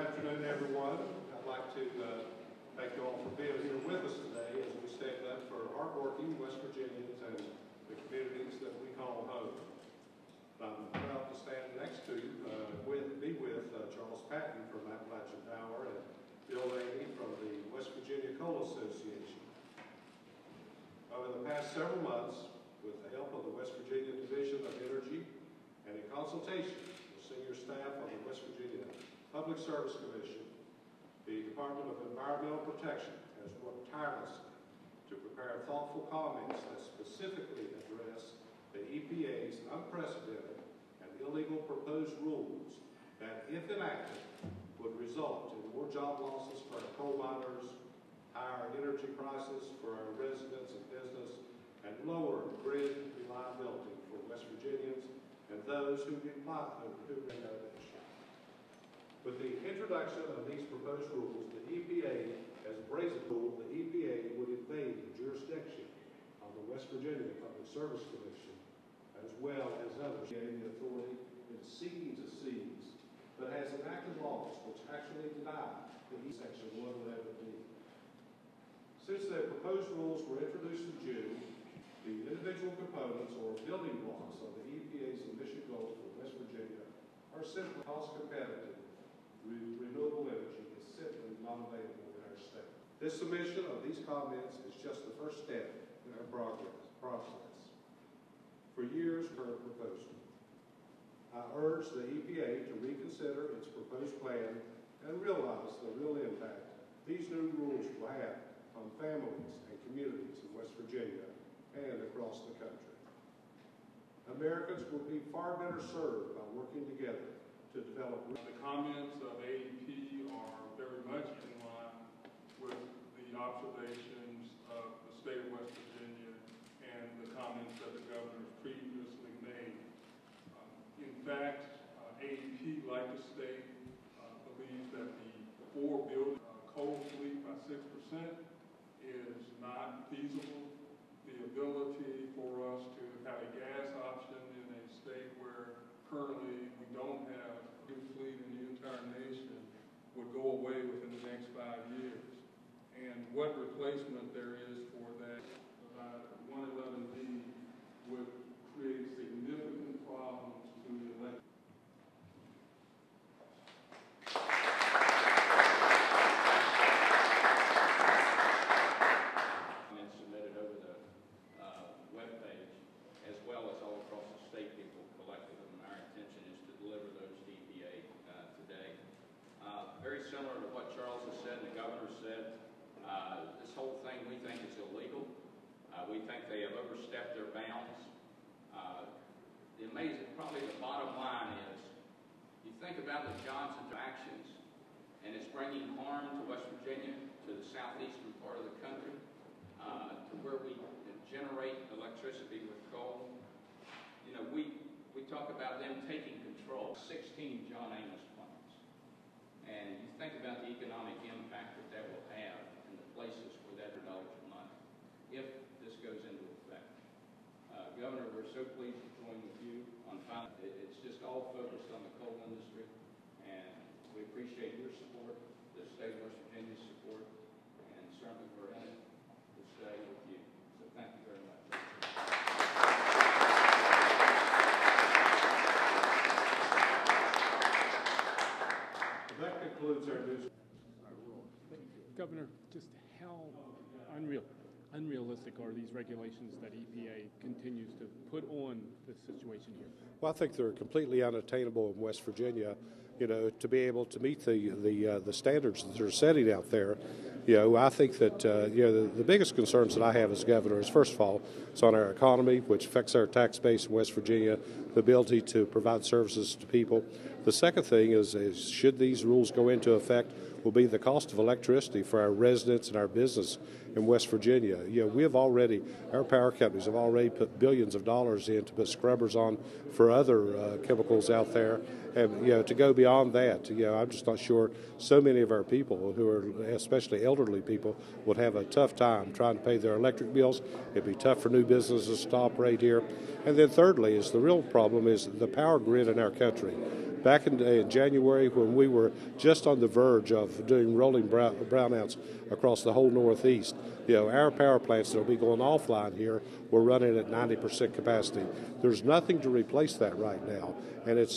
afternoon, everyone. I'd like to thank you all for being here with us today as we stand up for hardworking West Virginians and the communities that we call home. I'm proud to stand next to you, be with Charles Patton from Appalachian Power and Bill Laney from the West Virginia Coal Association. Over the past several months, with the help of the West Virginia Division of Energy and in consultation with senior staff of the West Virginia Public Service Commission, the Department of Environmental Protection has worked tirelessly to prepare thoughtful comments that specifically address the EPA's unprecedented and illegal proposed rules that, if enacted, would result in more job losses for our coal miners, higher energy prices for our residents and business, and lower grid reliability for West Virginians and those who rely on it. With the introduction of these proposed rules, the EPA, as a brazen rule, the EPA would invade the jurisdiction of the West Virginia Public Service Commission, as well as others. The authority is seeking to seize, but has enacted laws which actually deny the Section 111B. Since the proposed rules were introduced in June, the individual components or building blocks of the EPA's emission goals for West Virginia are simply cost competitive. Renewable energy is simply not available in our state. This submission of these comments is just the first step in our process. For years, per proposal, I urge the EPA to reconsider its proposed plan and realize the real impact these new rules will have on families and communities in West Virginia and across the country. Americans will be far better served by working together to develop. The comments of AEP are very much in line with the observations of the state of West Virginia and the comments that the governor previously made. In fact, AEP, like the state, believes that the building coal fleet by 6% is not feasible. The ability for us to have a gas option in a state where currently we don't have a good fleet in the entire nation would go away within the next 5 years. And what replacement there is for that 111B would create significant problems to the election. Submitted over the webpage, as well as all across the state, people collected them. Our intention is to deliver those to EPA today. Very similar to what Charles has said and the governor said, this whole thing we think is illegal. We think they have overstepped their bounds. Probably the bottom line is, you think about the Johnson actions, and it's bringing harm to West Virginia, to the southeastern part of the country, to where we generate electricity with coal. You know, we talk about them taking control. 16 John Amos plants. And you think about the economic impact that that will have in the places where that $1 a month, if this goes into effect. Governor, we're so pleased to join with you on it's just all focused on the coal industry, and we appreciate your support, the state of West Virginia's support, and certainly we're in it to stay with you. So thank you very much. That concludes our news. Governor, just how unrealistic are these regulations that EPA continues to put on this situation here? Well, I think they're completely unattainable in West Virginia. You know, to be able to meet the standards that they're setting out there. You know, I think that the biggest concerns that I have as governor is, first of all, it's on our economy, which affects our tax base in West Virginia, the ability to provide services to people. The second thing is should these rules go into effect, will be the cost of electricity for our residents and our business in West Virginia. You know, our power companies have already put billions of dollars in to put scrubbers on for other chemicals out there. And, you know, to go beyond that, you know, I'm just not sure so many of our people who are, especially elderly people, would have a tough time trying to pay their electric bills. It'd be tough for new businesses to operate here. And then thirdly is the real problem is the power grid in our country. back in January when we were just on the verge of doing rolling brownouts across the whole Northeast. Our power plants that will be going offline here were running at 90% capacity. There's nothing to replace that right now, and it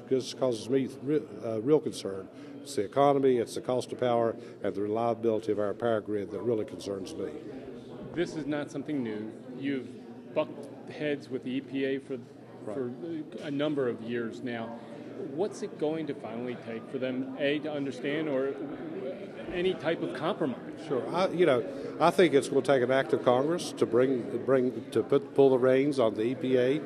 just causes me real concern. It's the economy, it's the cost of power, and the reliability of our power grid that really concerns me. This is not something new. You've bucked heads with the EPA for a number of years now. What's it going to finally take for them, A, to understand, or any type of compromise? Sure. I think it's going to take an act of Congress to pull the reins on the EPA.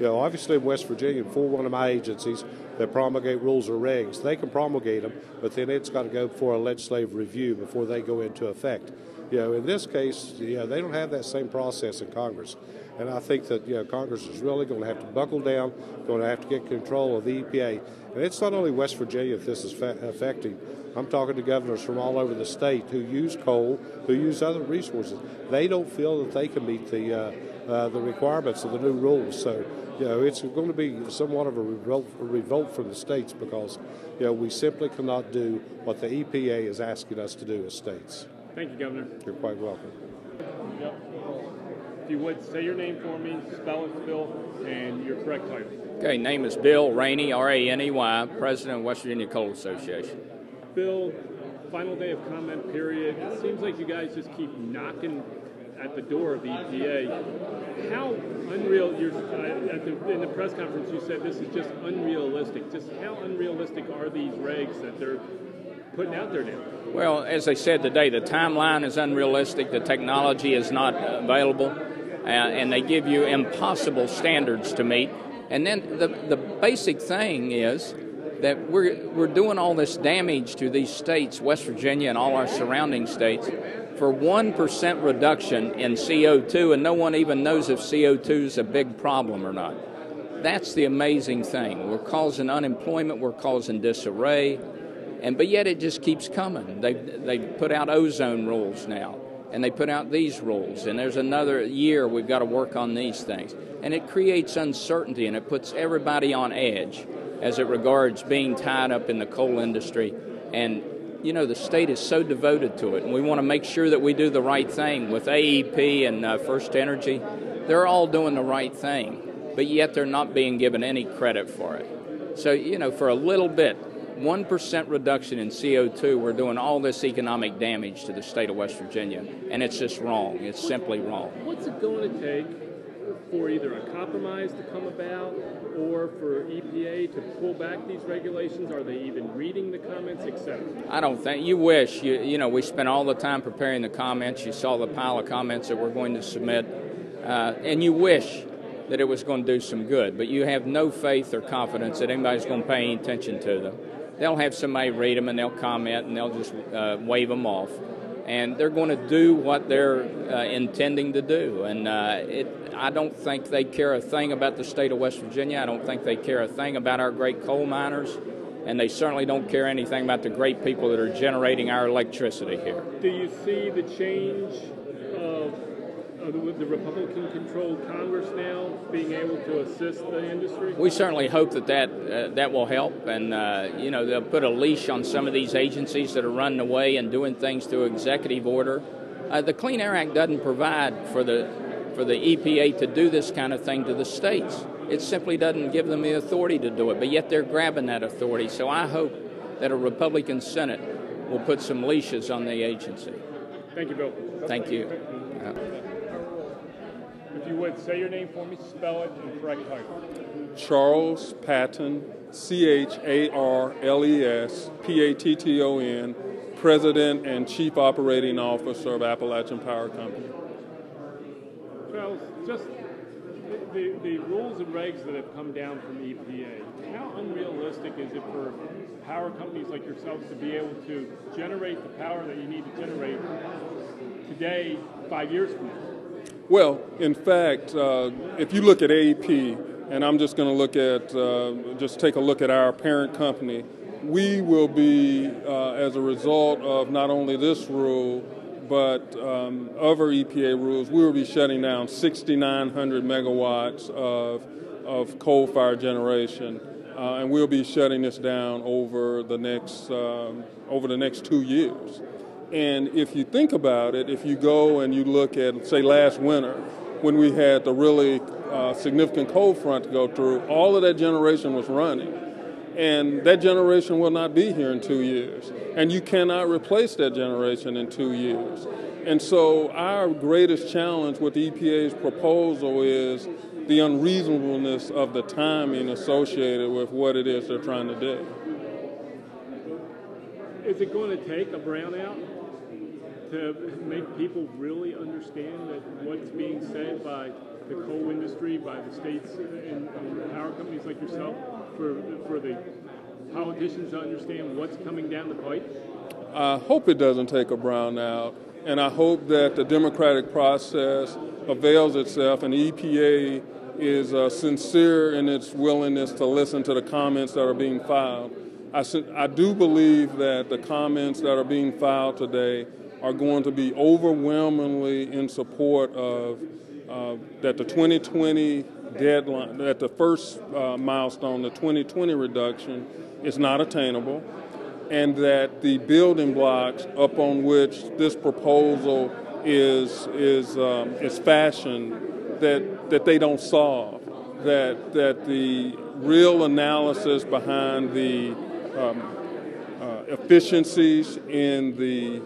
Obviously in West Virginia, for one of my agencies that promulgate rules or regs, they can promulgate them, but then it's got to go for a legislative review before they go into effect. In this case, they don't have that same process in Congress. And I think that Congress is really going to have to buckle down, going to have to get control of the EPA. And it's not only West Virginia that this is affecting. I'm talking to governors from all over the state who use coal, who use other resources. They don't feel that they can meet the requirements of the new rules. So, it's going to be somewhat of a revolt from the states because, we simply cannot do what the EPA is asking us to do as states. Thank you, Governor. You're quite welcome. Yep. If you would, say your name for me, spell it, Bill, and your correct title. Okay, name is Bill Rainey, R-A-N-E-Y, President of West Virginia Coal Association. Bill, final day of comment period. It seems like you guys just keep knocking at the door of the EPA. How unreal, in the press conference you said this is just unrealistic. Just how unrealistic are these regs that they're putting out there now? Well, as I said today, the timeline is unrealistic, the technology is not available, and they give you impossible standards to meet. And then the basic thing is that we're doing all this damage to these states, West Virginia and all our surrounding states, for 1% reduction in CO2, and no one even knows if CO2 is a big problem or not. That's the amazing thing. We're causing unemployment, we're causing disarray, but yet it just keeps coming. They put out ozone rules now, and they put out these rules, and there's another year we've got to work on these things. And it creates uncertainty, and it puts everybody on edge as it regards being tied up in the coal industry. And, the state is so devoted to it, and we want to make sure that we do the right thing. With AEP and First Energy, they're all doing the right thing, but yet they're not being given any credit for it. So, for a little bit, 1% reduction in CO2, we're doing all this economic damage to the state of West Virginia, and it's just wrong. It's simply wrong. What's it going to take for either a compromise to come about or for EPA to pull back these regulations? Are they even reading the comments, etc.? I don't think. You wish. We spent all the time preparing the comments. You saw the pile of comments that we're going to submit, and you wish that it was going to do some good, but you have no faith or confidence that anybody's going to pay any attention to them. They'll have somebody read them, and they'll comment, and they'll just wave them off. And they're going to do what they're intending to do. And I don't think they care a thing about the state of West Virginia. I don't think they care a thing about our great coal miners. And they certainly don't care anything about the great people that are generating our electricity here. Do you see the change of the Republican-controlled Congress now being able to assist the industry? We certainly hope that will help, and they'll put a leash on some of these agencies that are running away and doing things through executive order. The Clean Air Act doesn't provide for the EPA to do this kind of thing to the states. It simply doesn't give them the authority to do it, but yet they're grabbing that authority. So I hope that a Republican Senate will put some leashes on the agency. Thank you, Bill. Thank you. If you would, say your name for me, spell it, and correct title. Charles Patton, Charles Patton, President and Chief Operating Officer of Appalachian Power Company. Charles, just the rules and regs that have come down from the EPA, how unrealistic is it for power companies like yourselves to be able to generate the power that you need to generate today, 5 years from now? Well, in fact, if you look at AEP, and I'm just going to look at, just take a look at our parent company, we will be, as a result of not only this rule, but other EPA rules, we will be shutting down 6,900 megawatts of coal-fired generation. and we'll be shutting this down over the next 2 years. And if you think about it, if you go and you look at, say, last winter, when we had the really significant cold front to go through, all of that generation was running. And that generation will not be here in 2 years. And you cannot replace that generation in 2 years. And so our greatest challenge with the EPA's proposal is the unreasonableness of the timing associated with what it is they're trying to do. Is it going to take a brownout to make people really understand that what's being said by the coal industry, by the states and power companies like yourself, for the politicians to understand what's coming down the pipe? I hope it doesn't take a brownout, and I hope that the democratic process avails itself and the EPA is sincere in its willingness to listen to the comments that are being filed. I do believe that the comments that are being filed today are going to be overwhelmingly in support of that the 2020 deadline, that the first milestone, the 2020 reduction, is not attainable, and that the building blocks upon which this proposal is fashioned, that they don't solve, that the real analysis behind the efficiencies in the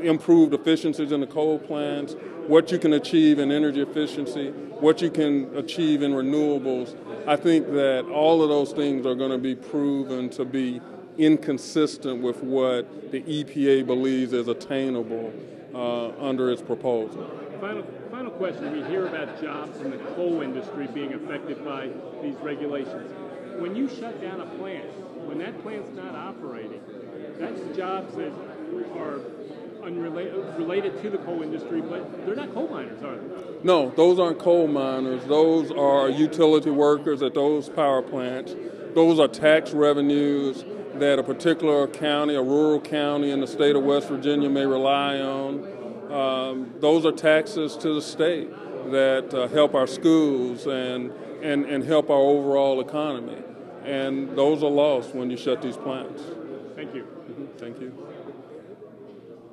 improved efficiencies in the coal plants, what you can achieve in energy efficiency, what you can achieve in renewables. I think that all of those things are going to be proven to be inconsistent with what the EPA believes is attainable under its proposal. Final question. We hear about jobs in the coal industry being affected by these regulations. When you shut down a plant, when that plant's not operating, that's jobs that are related to the coal industry, but they're not coal miners, are they? No, those aren't coal miners. Those are utility workers at those power plants. Those are tax revenues that a particular county, a rural county in the state of West Virginia may rely on. Those are taxes to the state that help our schools and help our overall economy. And those are lost when you shut these plants. Thank you. Thank you.